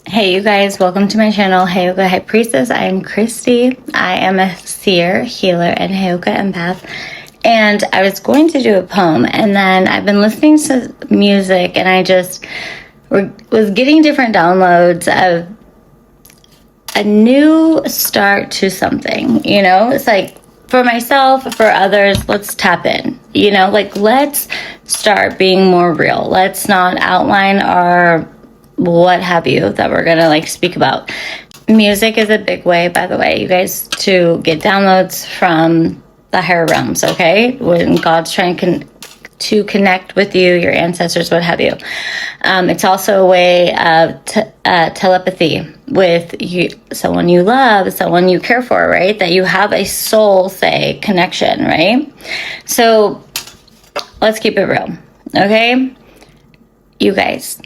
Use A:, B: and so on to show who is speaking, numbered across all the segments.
A: Hey you guys, welcome to my channel, HEYOKA High Priestess. I am Christy. I am a seer, healer, and HEYOKA empath. And I was going to do a poem, and then I've been listening to music, and I just was getting different downloads of a new start to something. You know, it's like for myself, for others, let's tap in. You know, like let's start being more real. Let's not outline our what have you that we're gonna like speak about. Music is a big way, by the way, you guys, to get downloads from the higher realms. Okay, when God's trying to connect with you, your ancestors, what have you. It's also a way of telepathy with you, someone you love, someone you care for, right? That you have a soul, say, connection, right? So let's keep it real, okay? You guys,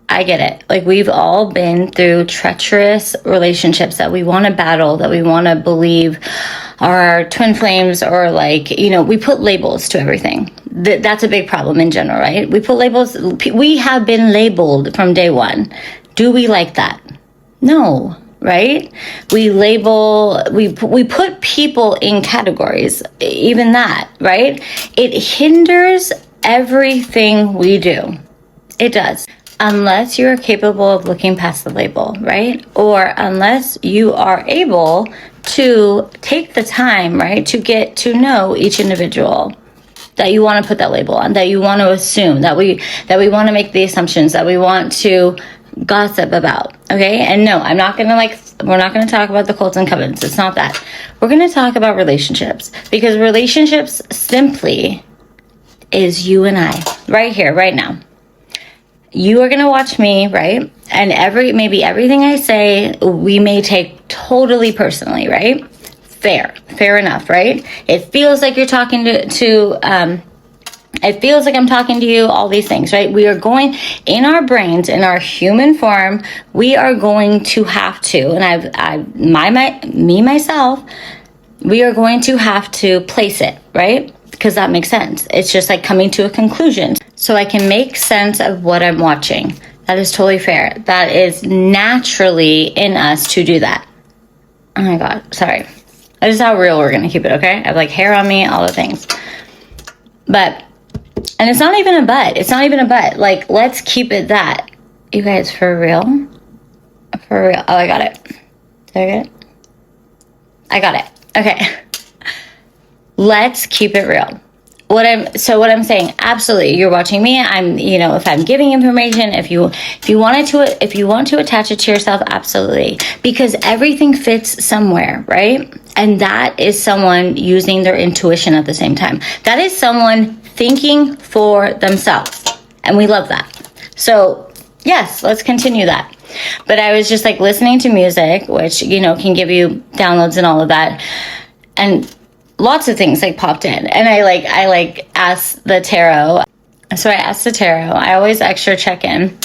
A: I get it. Like, we've all been through treacherous relationships that we want to battle, that we want to believe are twin flames, or like, you know, we put labels to everything. That's a big problem in general, right? We put labels. We have been labeled from day one. Do we like that? No, right? We label, we put people in categories, even that, right? It hinders everything we do. It does. Unless you are capable of looking past the label, right? Or unless you are able to take the time, right, to get to know each individual that you want to put that label on, that you want to assume, that we want to make the assumptions, that we want to gossip about, okay? And no, I'm not going to we're not going to talk about the cults and covens. It's not that. We're going to talk about relationships, because relationships simply is you and I, right here, right now. You are going to watch me, right? And maybe everything I say, we may take totally personally, right? Fair enough, right? It feels like you're talking it feels like I'm talking to you, all these things, right? We are going, in our brains, in our human form, we are going to have to, and myself, we are going to have to place it, right? Because that makes sense. It's just like coming to a conclusion. So I can make sense of what I'm watching. That is totally fair. That is naturally in us to do that. Oh my God, sorry. This is how real we're going to keep it, okay? I have like hair on me, all the things. But, and it's not even a but. It's not even a but. Like, let's keep it that. You guys, for real? For real. Oh, I got it. Did I get it? I got it. Okay. Let's keep it real. What I'm saying, absolutely, you're watching me. I'm, you know, if I'm giving information, if you want to attach it to yourself, absolutely, because everything fits somewhere, right? And that is someone using their intuition at the same time. That is someone thinking for themselves, and we love that. So yes, let's continue that. But I was just like listening to music, which, you know, can give you downloads and all of that, and lots of things like popped in, and I asked the tarot. So I asked the tarot, I always extra check in,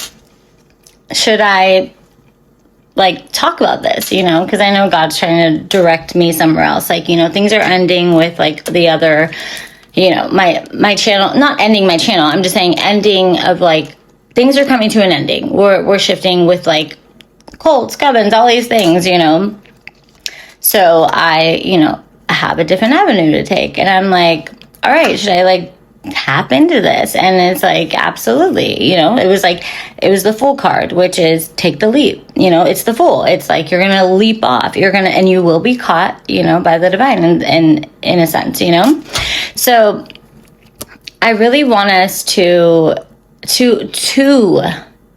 A: should I like talk about this, you know, because I know God's trying to direct me somewhere else. Like, you know, things are ending with like the other, you know, my channel, not ending my channel, I'm just saying ending of like, things are coming to an ending. We're shifting with like cults, covens, all these things, you know. So I, you know, have a different avenue to take, and I'm like, all right, should I like tap into this? And it's like, absolutely, you know. It was the Fool card, which is take the leap, you know. It's the Fool. It's like you're gonna leap off, and you will be caught, you know, by the divine, and in a sense, you know. So I really want us to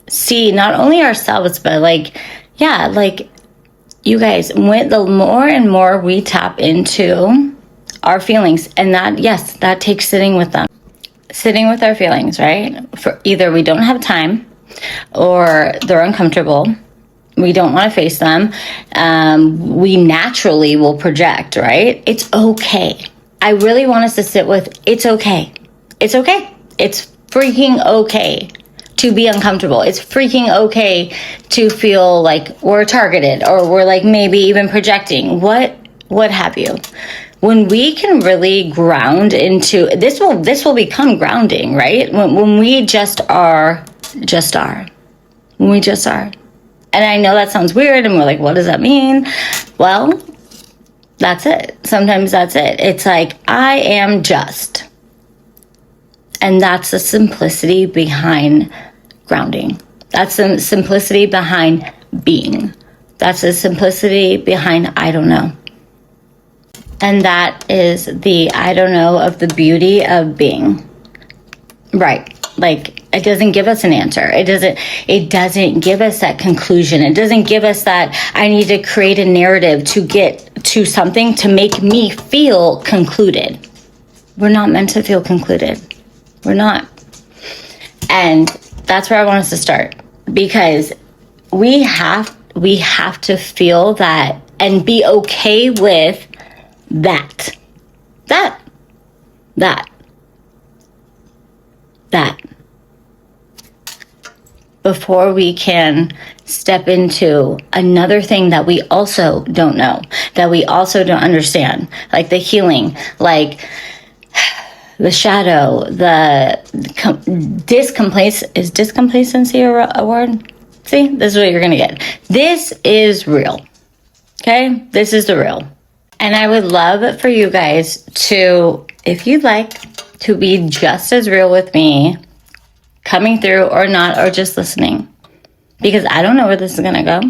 A: see not only ourselves, but like, yeah, like, you guys, when the more and more we tap into our feelings, and that, yes, that takes sitting with them, sitting with our feelings, right? For either we don't have time, or they're uncomfortable, we don't want to face them, we naturally will project, right? It's okay. I really want us to sit with, it's okay. It's okay. It's freaking okay to be uncomfortable. It's freaking okay to feel like we're targeted, or we're like maybe even projecting, what have you. When we can really ground into this, will become grounding, right? When we just are. When we just are. And I know that sounds weird, and we're like, what does that mean? Well, that's it. Sometimes that's it. It's like, I am just. And that's the simplicity behind grounding. That's the simplicity behind being. That's the simplicity behind I don't know. And that is the I don't know of the beauty of being. Right. Like, it doesn't give us an answer. It doesn't give us that conclusion. It doesn't give us that I need to create a narrative to get to something to make me feel concluded. We're not meant to feel concluded. We're not. And that's where I want us to start, because we have to feel that and be okay with that before we can step into another thing that we also don't know, that we also don't understand, like the healing, like the shadow, the is discomplacency a word? See, this is what you're gonna get. This is real. Okay, this is the real. And I would love for you guys to, if you'd like, to be just as real with me, coming through or not, or just listening, because I don't know where this is gonna go.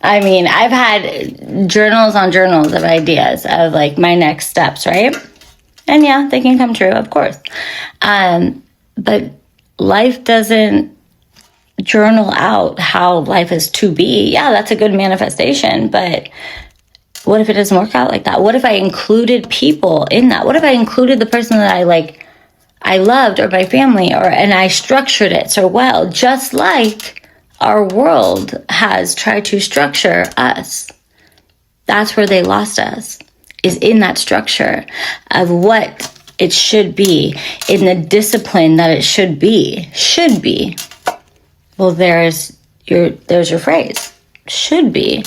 A: I mean, I've had journals on journals of ideas of like my next steps, right? And yeah, they can come true, of course. But life doesn't journal out how life is to be. Yeah, that's a good manifestation, but what if it doesn't work out like that? What if I included people in that? What if I included the person that I loved, or my family, and I structured it so well, just like our world has tried to structure us. That's where they lost us, is in that structure of what it should be, in the discipline that it should be. Well, there's your phrase, should be.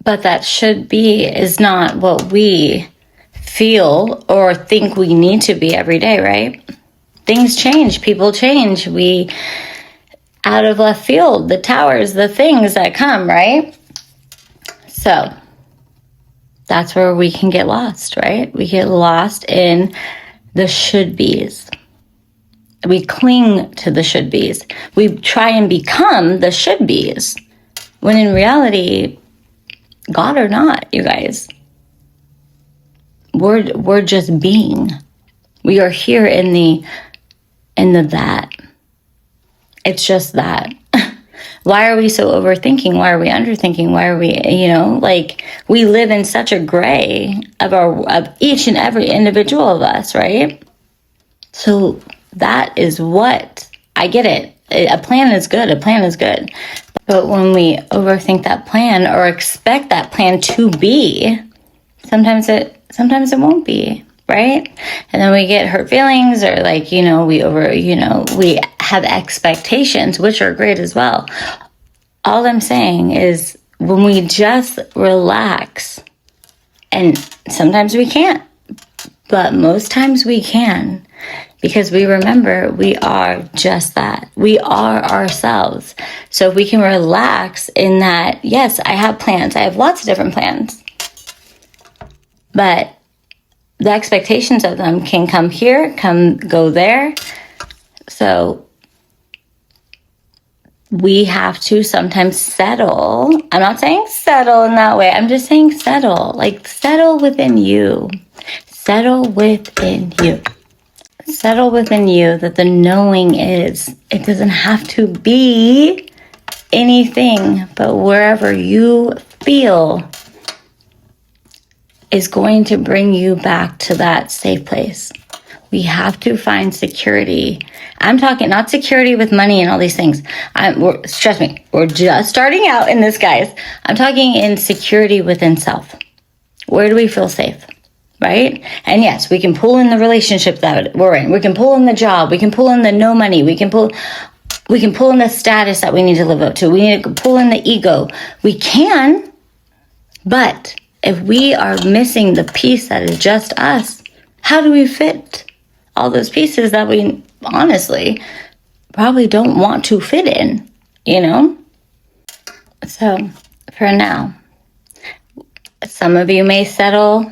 A: But that should be is not what we feel or think we need to be every day, right? Things change, people change. We, out of left field, the towers, the things that come, right? So that's where we can get lost, right? We get lost in the should be's. We cling to the should be's. We try and become the should be's, when in reality, God or not, you guys, we're just being. We are here in the that. It's just that. Why are we so overthinking? Why are we underthinking? Why are we, like, we live in such a gray of each and every individual of us, right? So that is what, I get it. A plan is good. A plan is good. But when we overthink that plan or expect that plan to be, sometimes it won't be, right? And then we get hurt feelings, or we have expectations, which are great as well. All I'm saying is, when we just relax, and sometimes we can't, but most times we can, because we remember we are just that. We are ourselves. So if we can relax in that, yes, I have plans. I have lots of different plans. But the expectations of them can come here, go there. So we have to sometimes settle. I'm not saying settle in that way. I'm just saying settle. Like, settle within you. Settle within you. Settle within you that the knowing is, it doesn't have to be anything, but wherever you feel is going to bring you back to that safe place. We have to find security. I'm talking not security with money and all these things. Trust me, we're just starting out in this, guys. I'm talking in security within self. Where do we feel safe? Right? And yes, we can pull in the relationship that we're in. We can pull in the job. We can pull in the no money. We can pull in the status that we need to live up to. We need to pull in the ego. We can, but if we are missing the piece that is just us, how do we fit all those pieces that we honestly probably don't want to fit in? you know? So for now, some of you may settle.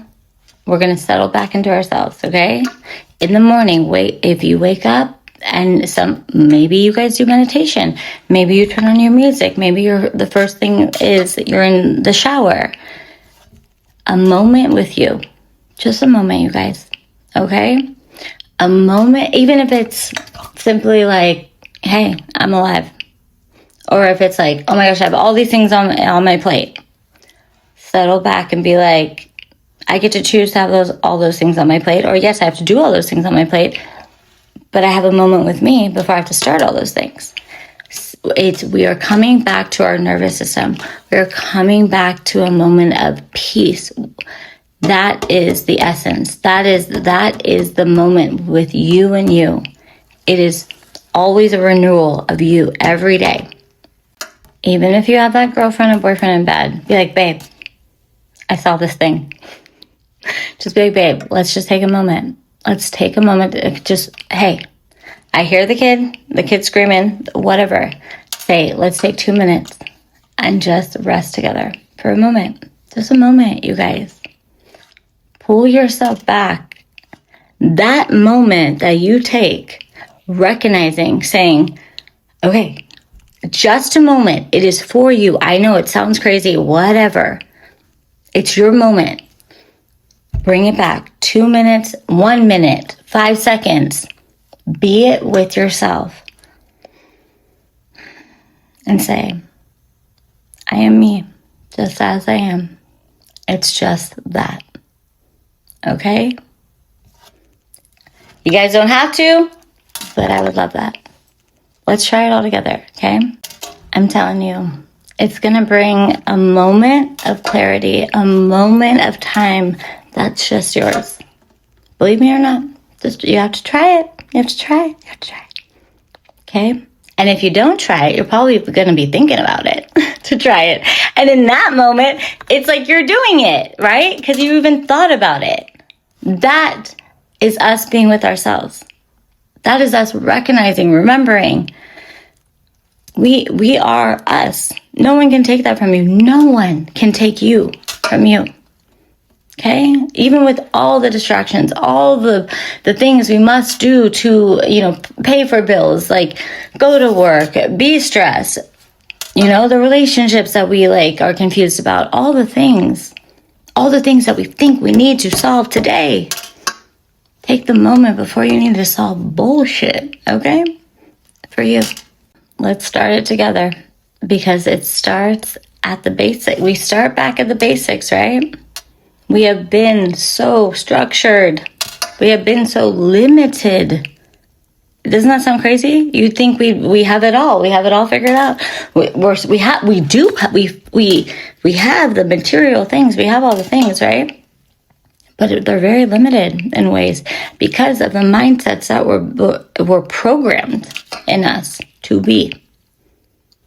A: We're going to settle back into ourselves, okay? In the morning, if you wake up and maybe you guys do meditation. Maybe you turn on your music. Maybe the first thing is that you're in the shower. A moment with you. Just a moment, you guys. Okay? A moment, even if it's simply like, hey, I'm alive. Or if it's like, oh my gosh, I have all these things on my plate. Settle back and be like, I get to choose to have all those things on my plate. Or yes, I have to do all those things on my plate. But I have a moment with me before I have to start all those things. We are coming back to our nervous system. We are coming back to a moment of peace. That is the essence. That is the moment with you and you. It is always a renewal of you every day. Even if you have that girlfriend or boyfriend in bed, be like, babe, I saw this thing. Just be like, babe, let's just take a moment. Let's take a moment to just, hey, I hear the kid screaming, whatever. Say, let's take 2 minutes and just rest together for a moment. Just a moment, you guys. Pull yourself back. That moment that you take, recognizing, saying, okay, just a moment. It is for you. I know it sounds crazy, whatever. It's your moment. Bring it back. 2 minutes, 1 minute, 5 seconds. Be it with yourself. And say, I am me, just as I am. It's just that. Okay? You guys don't have to, but I would love that. Let's try it all together, okay? I'm telling you, it's going to bring a moment of clarity, a moment of time that's just yours. Believe me or not, you have to try it. You have to try it. You have to try it. Okay? And if you don't try it, you're probably going to be thinking about it to try it. And in that moment, it's like you're doing it, right? Because you even thought about it. That is us being with ourselves. That is us recognizing, remembering. We are us. No one can take that from you. No one can take you from you. Okay? Even with all the distractions, all the things we must do to, pay for bills, like go to work, be stressed, the relationships that we are confused about, all the things that we think we need to solve today. Take the moment before you need to solve bullshit, okay? For you. Let's start it together because it starts at the basics. We start back at the basics, right? We have been so structured. We have been so limited. Doesn't that sound crazy? You think we have it all. We have it all figured out. We have the material things. We have all the things, right? But they're very limited in ways because of the mindsets that were programmed in us to be.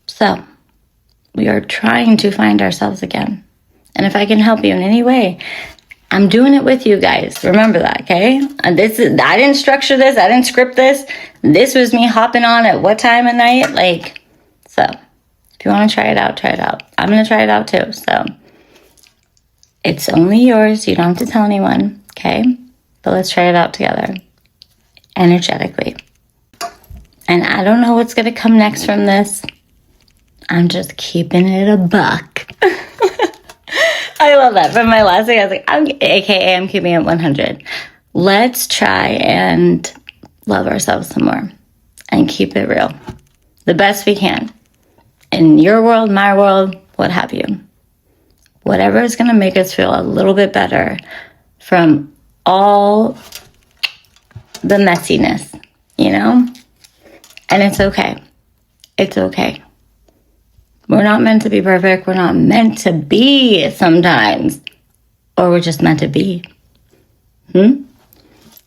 A: So we are trying to find ourselves again. And if I can help you in any way, I'm doing it with you guys. Remember that, okay? And I didn't structure this. I didn't script this. This was me hopping on at what time of night? So if you want to try it out, try it out. I'm going to try it out too. So it's only yours. You don't have to tell anyone, okay? But let's try it out together, energetically. And I don't know what's going to come next from this. I'm just keeping it a buck. I love that. From my last thing, I was like, I'm keeping it 100. Let's try and love ourselves some more and keep it real. The best we can. In your world, my world, what have you. Whatever is going to make us feel a little bit better from all the messiness, And it's okay. It's okay. We're not meant to be perfect. We're not meant to be sometimes. Or we're just meant to be. We're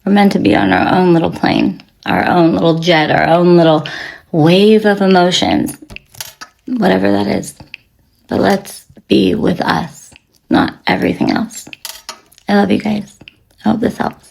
A: meant to be on our own little plane, our own little jet, our own little wave of emotions, whatever that is. But let's be with us, not everything else. I love you guys. I hope this helps.